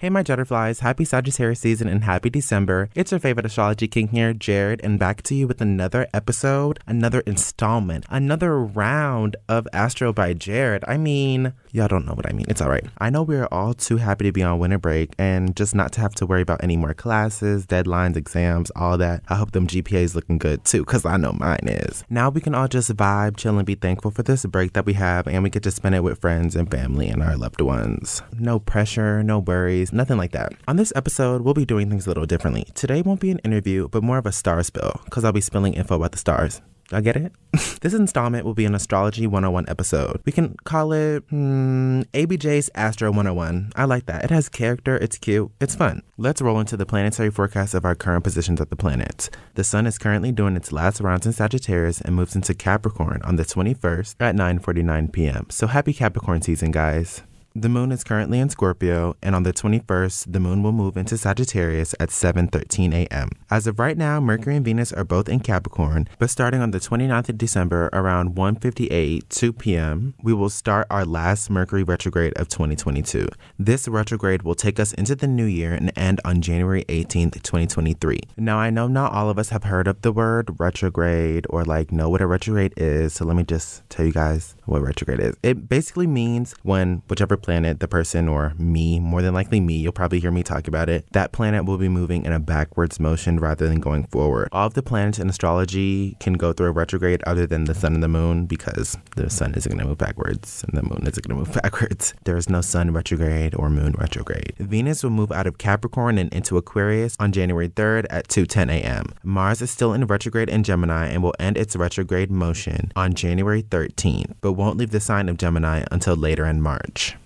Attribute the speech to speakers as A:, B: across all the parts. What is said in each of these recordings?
A: Hey my Judderflies, happy Sagittarius season and happy December. It's your favorite astrology king here, Jared, and back to you with another episode, another installment, another round of Astro by Jared. I mean, y'all don't know what I mean. It's all right. I know we're all too happy to be on winter break and just not to have to worry about any more classes, deadlines, exams, all that. I hope them GPAs looking good too, because I know mine is. Now we can all just vibe, chill, and be thankful for this break that we have, and we get to spend it with friends and family and our loved ones. No pressure, no worries, nothing like that. On this episode, we'll be doing things a little differently. Today won't be an interview, but more of a star spill, because I'll be spilling info about the stars. I get it? This installment will be an Astrology 101 episode. We can call it ABJ's Astro 101. I like that. It has character, it's cute, it's fun. Let's roll into the planetary forecast of our current positions of the planets. The sun is currently doing its last rounds in Sagittarius and moves into Capricorn on the 21st at 9:49 p.m. So happy Capricorn season, guys. The moon is currently in Scorpio, and on the 21st, the moon will move into Sagittarius at 7:13 a.m. As of right now, Mercury and Venus are both in Capricorn, but starting on the 29th of December around 1:58, 2 p.m., we will start our last Mercury retrograde of 2022. This retrograde will take us into the new year and end on January 18th, 2023. Now, I know not all of us have heard of the word retrograde or know what a retrograde is, so let me just tell you guys what retrograde is. It basically means when whichever planet, the person, or me, more than likely me, you'll probably hear me talk about it, that planet will be moving in a backwards motion rather than going forward. All of the planets in astrology can go through a retrograde other than the sun and the moon, because the sun isn't going to move backwards and the moon isn't going to move backwards. There is no sun retrograde or moon retrograde. Venus will move out of Capricorn and into Aquarius on January 3rd at 2:10 a.m. Mars is still in retrograde in Gemini and will end its retrograde motion on January 13th, but won't leave the sign of Gemini until later in March.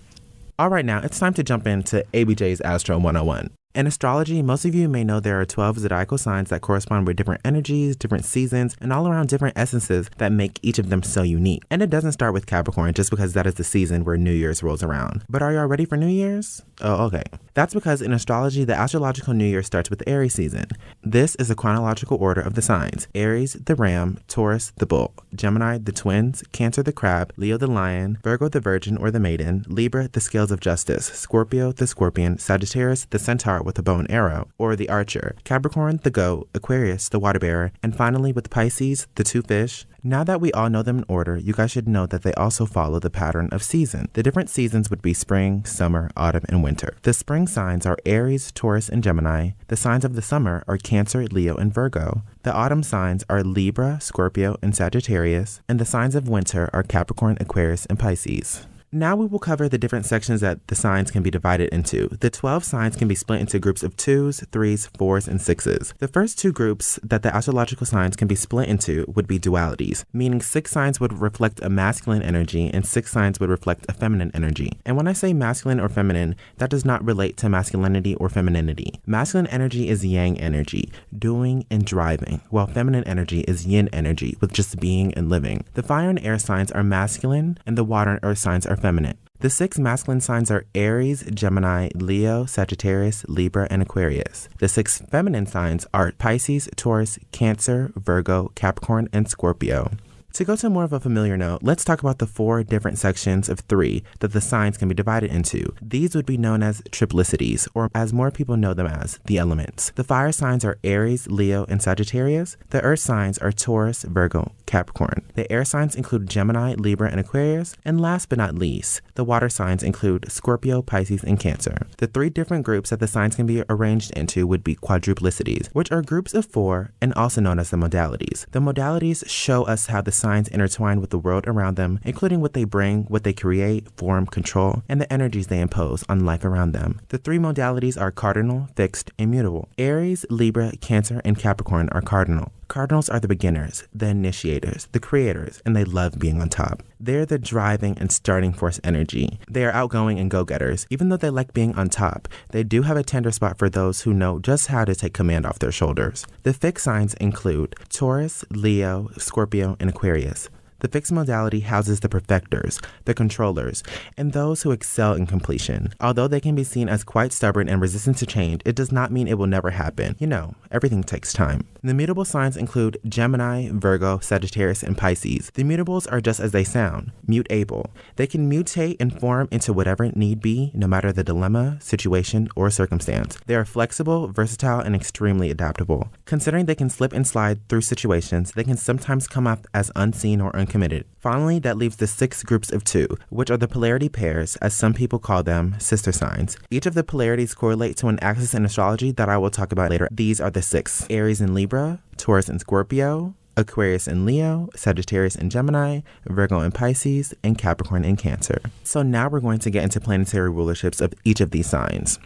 A: All right, now it's time to jump into ABJ's Astro 101. In astrology, most of you may know there are 12 zodiacal signs that correspond with different energies, different seasons, and all around different essences that make each of them so unique. And it doesn't start with Capricorn just because that is the season where New Year's rolls around. But are y'all ready for New Year's? Oh, okay. That's because in astrology, the astrological New Year starts with Aries season. This is a chronological order of the signs. Aries, the ram, Taurus, the bull, Gemini, the twins, Cancer, the crab, Leo, the lion, Virgo, the virgin or the maiden, Libra, the scales of justice, Scorpio, the scorpion, Sagittarius, the centaur with a bow and arrow, or the archer, Capricorn, the goat, Aquarius, the water bearer, and finally with Pisces, the two fish. Now that we all know them in order, you guys should know that they also follow the pattern of season. The different seasons would be spring, summer, autumn, and winter. The spring signs are Aries, Taurus, and Gemini. The signs of the summer are Cancer, Leo, and Virgo. The autumn signs are Libra, Scorpio, and Sagittarius. And the signs of winter are Capricorn, Aquarius, and Pisces. Now we will cover the different sections that the signs can be divided into. The 12 signs can be split into groups of 2s, 3s, 4s, and 6s. The first two groups that the astrological signs can be split into would be dualities, meaning 6 signs would reflect a masculine energy and 6 signs would reflect a feminine energy. And when I say masculine or feminine, that does not relate to masculinity or femininity. Masculine energy is yang energy, doing and driving, while feminine energy is yin energy, with just being and living. The fire and air signs are masculine, and the water and earth signs are feminine. The 6 masculine signs are Aries, Gemini, Leo, Sagittarius, Libra, and Aquarius. The 6 feminine signs are Pisces, Taurus, Cancer, Virgo, Capricorn, and Scorpio. To go to more of a familiar note, let's talk about the 4 different sections of 3 that the signs can be divided into. These would be known as triplicities, or as more people know them as, the elements. The fire signs are Aries, Leo, and Sagittarius. The earth signs are Taurus, Virgo, Capricorn. The air signs include Gemini, Libra, and Aquarius. And last but not least, the water signs include Scorpio, Pisces, and Cancer. The 3 different groups that the signs can be arranged into would be quadruplicities, which are groups of 4 and also known as the modalities. The modalities show us how the signs intertwine with the world around them, including what they bring, what they create, form, control, and the energies they impose on life around them. The 3 modalities are cardinal, fixed, and mutable. Aries, Libra, Cancer, and Capricorn are cardinal. Cardinals are the beginners, the initiators, the creators, and they love being on top. They're the driving and starting force energy. They are outgoing and go-getters. Even though they like being on top, they do have a tender spot for those who know just how to take command off their shoulders. The fixed signs include Taurus, Leo, Scorpio, and Aquarius. The fixed modality houses the perfecters, the controllers, and those who excel in completion. Although they can be seen as quite stubborn and resistant to change, it does not mean it will never happen. You know, everything takes time. The mutable signs include Gemini, Virgo, Sagittarius, and Pisces. The mutables are just as they sound, mutable. They can mutate and form into whatever need be, no matter the dilemma, situation, or circumstance. They are flexible, versatile, and extremely adaptable. Considering they can slip and slide through situations, they can sometimes come off as unseen or uncommitted. Finally, that leaves the 6 groups of 2, which are the polarity pairs, as some people call them, sister signs. Each of the polarities correlate to an axis in astrology that I will talk about later. These are the 6: Aries and Libra, Taurus and Scorpio, Aquarius and Leo, Sagittarius and Gemini, Virgo and Pisces, and Capricorn and Cancer. So now we're going to get into planetary rulerships of each of these signs.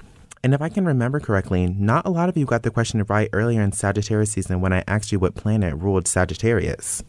A: And if I can remember correctly, not a lot of you got the question right earlier in Sagittarius season when I asked you what planet ruled Sagittarius.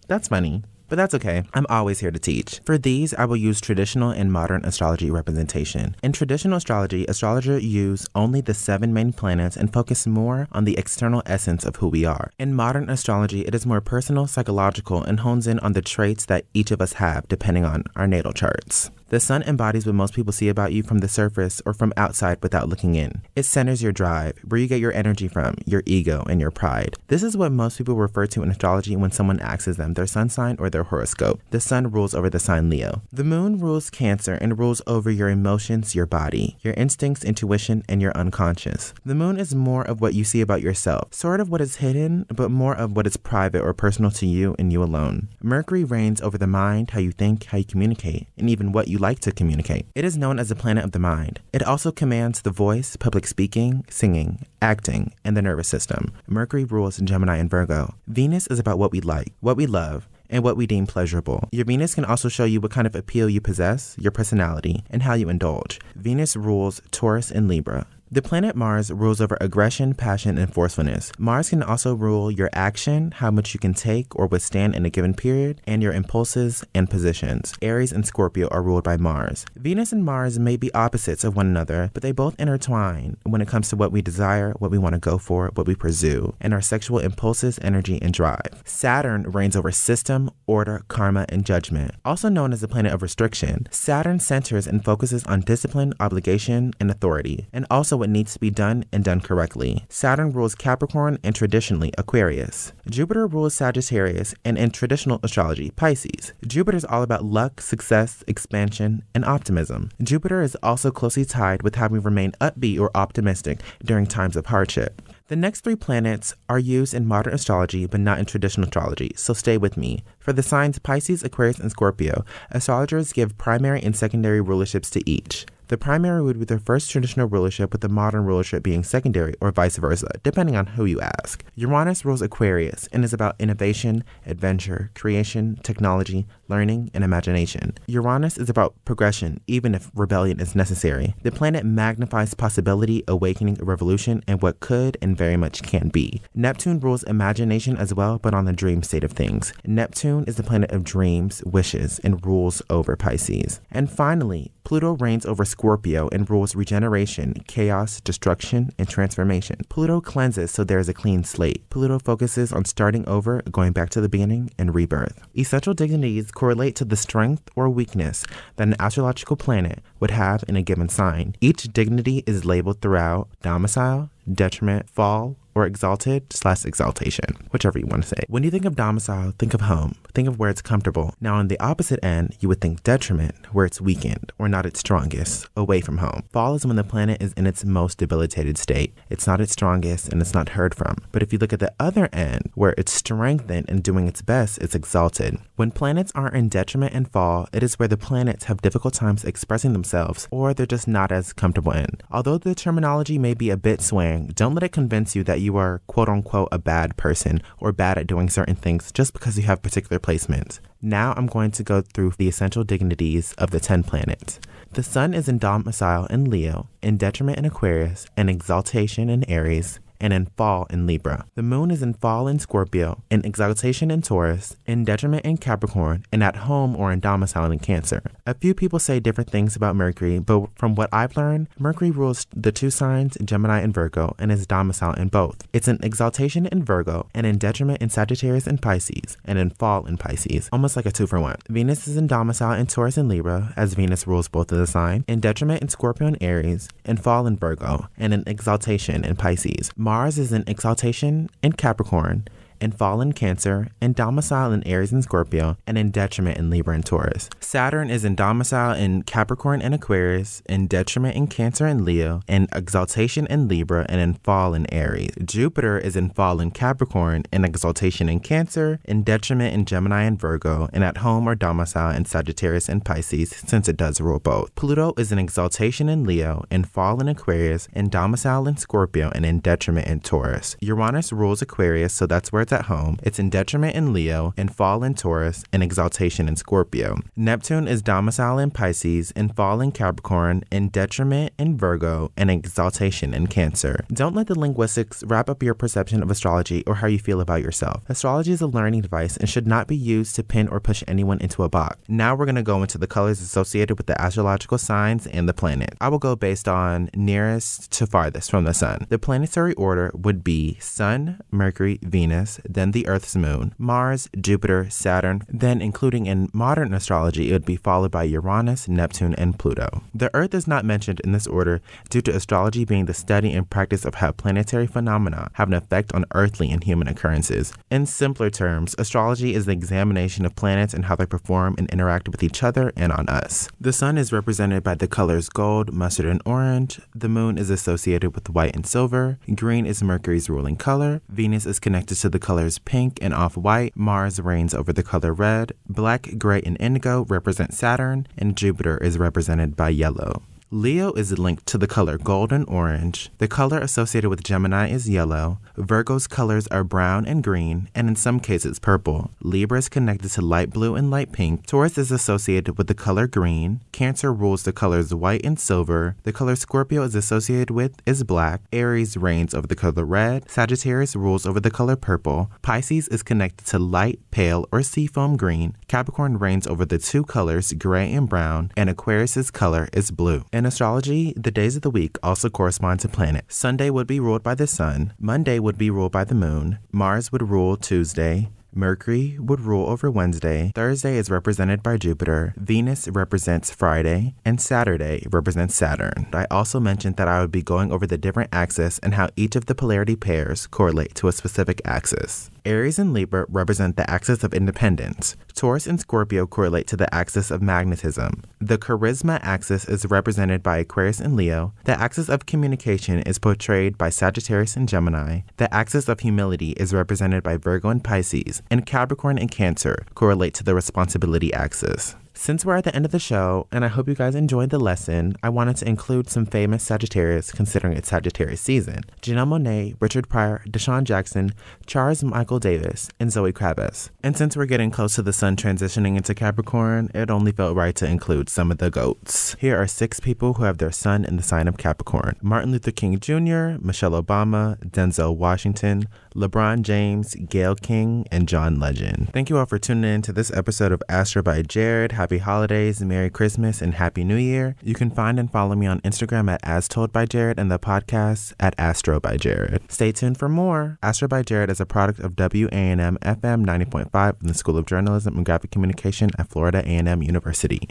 A: That's funny. But that's okay. I'm always here to teach. For these, I will use traditional and modern astrology representation. In traditional astrology, astrologers use only the 7 main planets and focus more on the external essence of who we are. In modern astrology, it is more personal, psychological, and hones in on the traits that each of us have depending on our natal charts. The sun embodies what most people see about you from the surface or from outside without looking in. It centers your drive, where you get your energy from, your ego, and your pride. This is what most people refer to in astrology when someone asks them their sun sign or their horoscope. The sun rules over the sign Leo. The moon rules Cancer and rules over your emotions, your body, your instincts, intuition, and your unconscious. The moon is more of what you see about yourself, sort of what is hidden, but more of what is private or personal to you and you alone. Mercury reigns over the mind, how you think, how you communicate, and even what you like to communicate. It is known as the planet of the mind. It also commands the voice, public speaking, singing, acting, and the nervous system. Mercury rules in Gemini and Virgo. Venus is about what we like, what we love, and what we deem pleasurable. Your Venus can also show you what kind of appeal you possess, your personality, and how you indulge. Venus rules Taurus and Libra. The planet Mars rules over aggression, passion, and forcefulness. Mars can also rule your action, how much you can take or withstand in a given period, and your impulses and positions. Aries and Scorpio are ruled by Mars. Venus and Mars may be opposites of one another, but they both intertwine when it comes to what we desire, what we want to go for, what we pursue, and our sexual impulses, energy, and drive. Saturn reigns over system, order, karma, and judgment. Also known as the planet of restriction, Saturn centers and focuses on discipline, obligation, and authority, and also what needs to be done and done correctly. Saturn rules Capricorn and traditionally Aquarius. Jupiter rules Sagittarius and in traditional astrology, Pisces. Jupiter is all about luck, success, expansion, and optimism. Jupiter is also closely tied with how we remain upbeat or optimistic during times of hardship. The next 3 planets are used in modern astrology but not in traditional astrology, so stay with me. For the signs Pisces, Aquarius, and Scorpio, astrologers give primary and secondary rulerships to each. The primary would be the first traditional rulership, with the modern rulership being secondary, or vice versa, depending on who you ask. Uranus rules Aquarius and is about innovation, adventure, creation, technology, learning, and imagination. Uranus is about progression, even if rebellion is necessary. The planet magnifies possibility, awakening, revolution, and what could and very much can be. Neptune rules imagination as well, but on the dream state of things. Neptune is the planet of dreams, wishes, and rules over Pisces. And finally, Pluto reigns over Scorpio and rules regeneration, chaos, destruction, and transformation. Pluto cleanses so there is a clean slate. Pluto focuses on starting over, going back to the beginning, and rebirth. Essential dignities correlate to the strength or weakness that an astrological planet would have in a given sign. Each dignity is labeled throughout domicile, detriment, fall, or exalted/exaltation, whichever you want to say. When you think of domicile, think of home. Think of where it's comfortable. Now, on the opposite end, you would think detriment, where it's weakened or not its strongest, away from home. Fall is when the planet is in its most debilitated state. It's not its strongest and it's not heard from. But if you look at the other end, where it's strengthened and doing its best, it's exalted. When planets are in detriment and fall, it is where the planets have difficult times expressing themselves, or they're just not as comfortable in. Although the terminology may be a bit swaying, don't let it convince you that you are quote-unquote a bad person or bad at doing certain things just because you have particular placements. Now I'm going to go through the essential dignities of the 10 planets. The sun is in domicile in Leo, in detriment in Aquarius, in exaltation in Aries, and in fall in Libra. The moon is in fall in Scorpio, in exaltation in Taurus, in detriment in Capricorn, and at home or in domicile in Cancer. A few people say different things about Mercury, but from what I've learned, Mercury rules the two signs Gemini and Virgo and is domicile in both. It's in exaltation in Virgo and in detriment in Sagittarius and Pisces, and in fall in Pisces, almost like a 2-for-1. Venus is in domicile in Taurus and Libra, as Venus rules both of the signs, in detriment in Scorpio and Aries, in fall in Virgo, and in exaltation in Pisces. Mars is in exaltation in Capricorn, in fall in Cancer, in domicile in Aries and Scorpio, and in detriment in Libra and Taurus. Saturn is in domicile in Capricorn and Aquarius, in detriment in Cancer and Leo, in exaltation in Libra, and in fall in Aries. Jupiter is in fall in Capricorn, in exaltation in Cancer, in detriment in Gemini and Virgo, and at home or domicile in Sagittarius and Pisces, since it does rule both. Pluto is in exaltation in Leo, in fall in Aquarius, in domicile in Scorpio, and in detriment in Taurus. Uranus rules Aquarius, so that's where it's at home. It's in detriment in Leo, in fall in Taurus, and exaltation in Scorpio. Neptune is domicile in Pisces, in fall in Capricorn, in detriment in Virgo, and exaltation in Cancer. Don't let the linguistics wrap up your perception of astrology or how you feel about yourself. Astrology is a learning device and should not be used to pin or push anyone into a box. Now we're going to go into the colors associated with the astrological signs and the planet. I will go based on nearest to farthest from the sun. The planetary order would be Sun, Mercury, Venus, then the Earth's moon, Mars, Jupiter, Saturn, then including in modern astrology, it would be followed by Uranus, Neptune, and Pluto. The Earth is not mentioned in this order due to astrology being the study and practice of how planetary phenomena have an effect on earthly and human occurrences. In simpler terms, astrology is the examination of planets and how they perform and interact with each other and on us. The sun is represented by the colors gold, mustard, and orange. The moon is associated with white and silver. Green is Mercury's ruling color. Venus is connected to the colors pink and off-white. Mars reigns over the color red. Black, gray, and indigo represent Saturn, and Jupiter is represented by yellow. Leo is linked to the color gold and orange. The color associated with Gemini is yellow. Virgo's colors are brown and green, and in some cases purple. Libra is connected to light blue and light pink. Taurus is associated with the color green. Cancer rules the colors white and silver. The color Scorpio is associated with is black. Aries reigns over the color red. Sagittarius rules over the color purple. Pisces is connected to light, pale, or seafoam green. Capricorn reigns over the two colors gray and brown, and Aquarius's color is blue. In astrology, the days of the week also correspond to planets. Sunday would be ruled by the sun. Monday would be ruled by the moon. Mars would rule Tuesday. Mercury would rule over Wednesday. Thursday is represented by Jupiter. Venus represents Friday, and Saturday represents Saturn. I also mentioned that I would be going over the different axes and how each of the polarity pairs correlate to a specific axis. Aries and Libra represent the axis of independence. Taurus and Scorpio correlate to the axis of magnetism. The charisma axis is represented by Aquarius and Leo. The axis of communication is portrayed by Sagittarius and Gemini. The axis of humility is represented by Virgo and Pisces. And Capricorn and Cancer correlate to the responsibility axis. Since we're at the end of the show, and I hope you guys enjoyed the lesson, I wanted to include some famous Sagittarius considering it's Sagittarius season. Janelle Monáe, Richard Pryor, Deshaun Jackson, Charles Michael Davis, and Zoe Kravitz. And since we're getting close to the sun transitioning into Capricorn, it only felt right to include some of the GOATs. Here are 6 people who have their sun in the sign of Capricorn: Martin Luther King Jr., Michelle Obama, Denzel Washington, LeBron James, Gayle King, and John Legend. Thank you all for tuning in to this episode of Astro by Jared. Happy holidays, Merry Christmas, and Happy New Year. You can find and follow me on Instagram at As Told by Jared and the podcast at Astro by Jared. Stay tuned for more. Astro by Jared is a product of WANM-FM 90.5 in the School of Journalism and Graphic Communication at Florida A&M University.